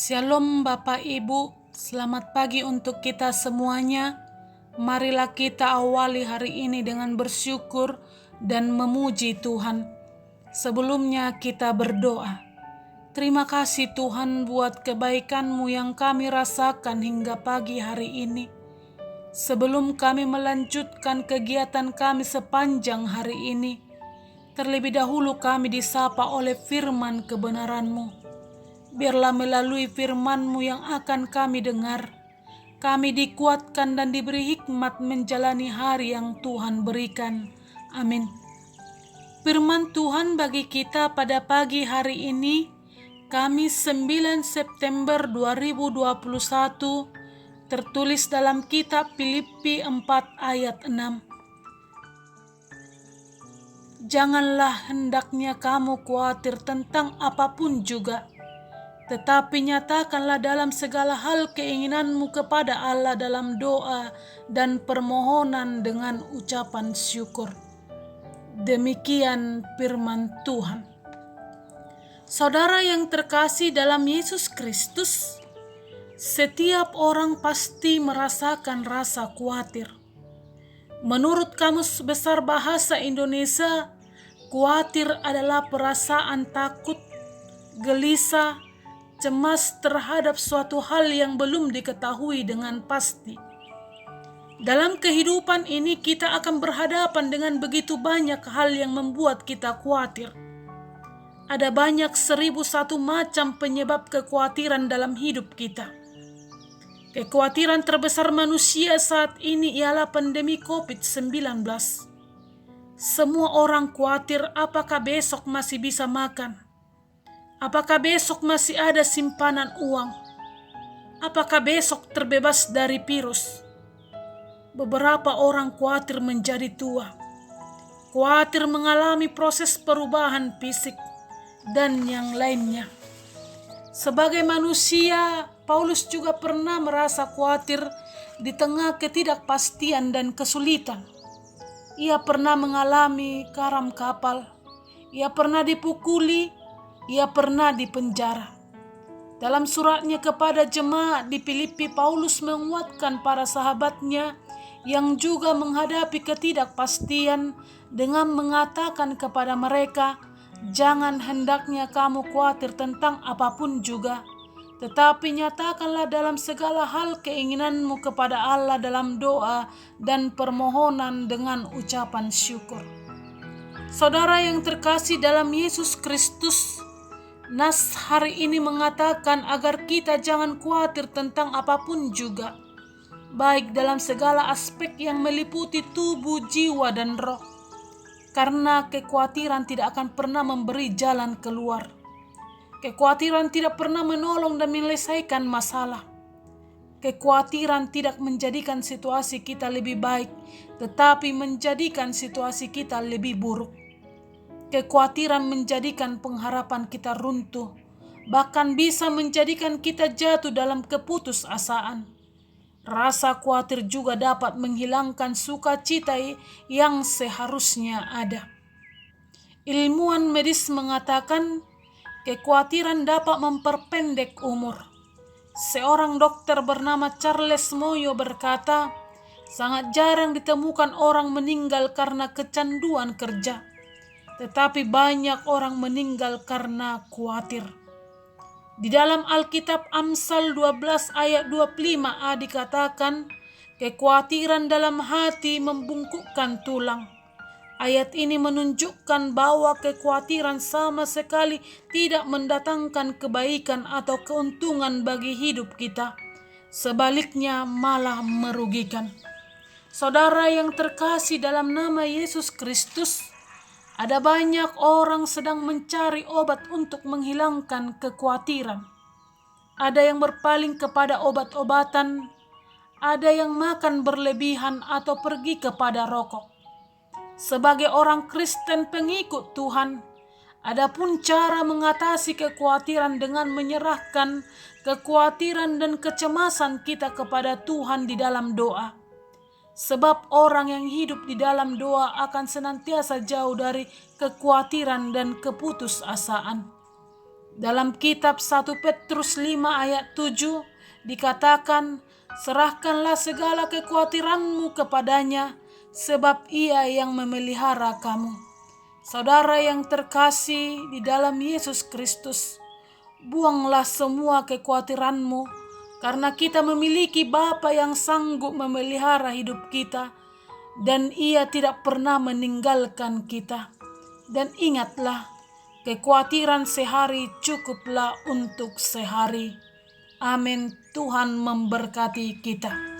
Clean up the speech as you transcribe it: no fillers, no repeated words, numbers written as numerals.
Shalom Bapak Ibu, selamat pagi untuk kita semuanya. Marilah kita awali hari ini dengan bersyukur dan memuji Tuhan. Sebelumnya kita berdoa. Terima kasih Tuhan buat kebaikan-Mu yang kami rasakan hingga pagi hari ini. Sebelum kami melanjutkan kegiatan kami sepanjang hari ini, terlebih dahulu kami disapa oleh firman kebenaran-Mu. Biarlah melalui firman-Mu yang akan kami dengar, kami dikuatkan dan diberi hikmat menjalani hari yang Tuhan berikan. Amin. Firman Tuhan bagi kita pada pagi hari ini, Kamis 9 September 2021, tertulis dalam kitab Filipi 4 ayat 6. Janganlah hendaknya kamu khawatir tentang apapun juga, tetapi nyatakanlah dalam segala hal keinginanmu kepada Allah dalam doa dan permohonan dengan ucapan syukur. Demikian firman Tuhan. Saudara yang terkasih dalam Yesus Kristus, setiap orang pasti merasakan rasa khawatir. Menurut Kamus Besar Bahasa Indonesia, khawatir adalah perasaan takut, gelisah, cemas terhadap suatu hal yang belum diketahui dengan pasti. Dalam kehidupan ini kita akan berhadapan dengan begitu banyak hal yang membuat kita khawatir. Ada banyak 1001 macam penyebab kekhawatiran dalam hidup kita. Kekhawatiran terbesar manusia saat ini ialah pandemi COVID-19. Semua orang khawatir apakah besok masih bisa makan. Apakah besok masih ada simpanan uang? Apakah besok terbebas dari virus? Beberapa orang khawatir menjadi tua, khawatir mengalami proses perubahan fisik, dan yang lainnya. Sebagai manusia, Paulus juga pernah merasa khawatir di tengah ketidakpastian dan kesulitan. Ia pernah mengalami karam kapal, ia pernah dipukuli, ia pernah dipenjara. Dalam suratnya kepada jemaat di Filipi, Paulus menguatkan para sahabatnya yang juga menghadapi ketidakpastian dengan mengatakan kepada mereka, jangan hendaknya kamu khawatir tentang apapun juga, tetapi nyatakanlah dalam segala hal keinginanmu kepada Allah dalam doa dan permohonan dengan ucapan syukur. Saudara yang terkasih dalam Yesus Kristus, Nas hari ini mengatakan agar kita jangan khawatir tentang apapun juga, baik dalam segala aspek yang meliputi tubuh, jiwa, dan roh. Karena kekhawatiran tidak akan pernah memberi jalan keluar. Kekhawatiran tidak pernah menolong dan menyelesaikan masalah. Kekhawatiran tidak menjadikan situasi kita lebih baik, tetapi menjadikan situasi kita lebih buruk. Kekhawatiran menjadikan pengharapan kita runtuh, bahkan bisa menjadikan kita jatuh dalam keputusasaan. Rasa khawatir juga dapat menghilangkan sukacita yang seharusnya ada. Ilmuwan medis mengatakan kekhawatiran dapat memperpendek umur. Seorang dokter bernama Charles Moyo berkata, sangat jarang ditemukan orang meninggal karena kecanduan kerja, tetapi banyak orang meninggal karena khawatir. Di dalam Alkitab Amsal 12 ayat 25a dikatakan, kekhawatiran dalam hati membungkukkan tulang. Ayat ini menunjukkan bahwa kekhawatiran sama sekali tidak mendatangkan kebaikan atau keuntungan bagi hidup kita. Sebaliknya malah merugikan. Saudara yang terkasih dalam nama Yesus Kristus, ada banyak orang sedang mencari obat untuk menghilangkan kekhawatiran. Ada yang berpaling kepada obat-obatan, ada yang makan berlebihan atau pergi kepada rokok. Sebagai orang Kristen pengikut Tuhan, ada pun cara mengatasi kekhawatiran dengan menyerahkan kekhawatiran dan kecemasan kita kepada Tuhan di dalam doa. Sebab orang yang hidup di dalam doa akan senantiasa jauh dari kekhawatiran dan keputusasaan. Dalam kitab 1 Petrus 5 ayat 7 dikatakan, serahkanlah segala kekhawatiranmu kepadanya, sebab ia yang memelihara kamu. Saudara yang terkasih di dalam Yesus Kristus, buanglah semua kekhawatiranmu, karena kita memiliki Bapa yang sanggup memelihara hidup kita, dan ia tidak pernah meninggalkan kita. Dan ingatlah, kekhawatiran sehari cukuplah untuk sehari. Amin. Tuhan memberkati kita.